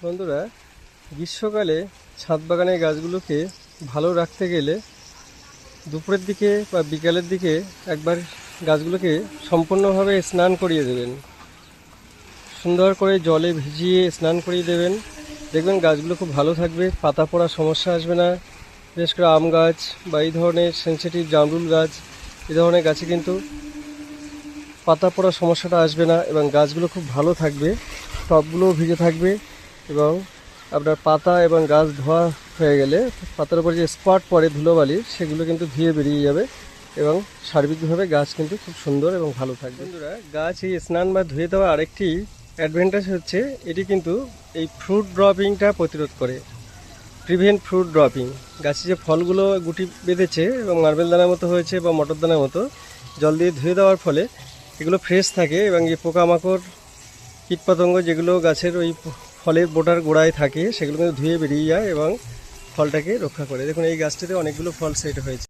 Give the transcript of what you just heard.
বন্ধুরা, গ্রীষ্মকালে ছাদ বাগানের গাছগুলোকে ভালো রাখতে গেলে দুপুরের দিকে বা বিকালের দিকে একবার গাছগুলোকে সম্পূর্ণভাবে স্নান করিয়ে দেবেন। সুন্দর করে জলে ভিজিয়ে স্নান করিয়ে দেবেন। দেখবেন গাছগুলো খুব ভালো থাকবে, পাতা পড়ার সমস্যা আসবে না। বিশেষ করে আম গাছ বা এই ধরনের সেনসিটিভ জামরুল গাছ, এই ধরনের গাছে কিন্তু পাতা পড়ার সমস্যাটা আসবে না এবং গাছগুলো খুব ভালো থাকবে, টবগুলোও ভিজে থাকবে এবং আপনার পাতা এবং গাছ ধোয়া হয়ে গেলে পাতার উপর যে স্পট পড়ে ধুলোবালি, সেগুলো কিন্তু ধুয়ে বেরিয়ে যাবে এবং সার্বিকভাবে গাছ কিন্তু খুব সুন্দর এবং ভালো থাকবে। বন্ধুরা, গাছ এই স্নান বা ধুয়ে দেওয়া আরেকটি অ্যাডভান্টেজ হচ্ছে এটি কিন্তু এই ফ্রুট ড্রপিংটা প্রতিরোধ করে, প্রিভেন্ট ফ্রুট ড্রপিং। গাছে যে ফলগুলো গুটি বেঁধেছে এবং মার্বেল দানার মতো হয়েছে বা মটর দানার মতো, জল দিয়ে ধুয়ে দেওয়ার ফলে এগুলো ফ্রেশ থাকে এবং যে পোকামাকড় কীটপতঙ্গ যেগুলো গাছের ওই ফলের বোটার গোড়ায় থাকে, সেগুলো কিন্তু ধুয়ে বেরিয়ে যায় এবং ফলটাকে রক্ষা করে। দেখুন, এই গাছটিতে অনেকগুলো ফল সেট হয়েছে।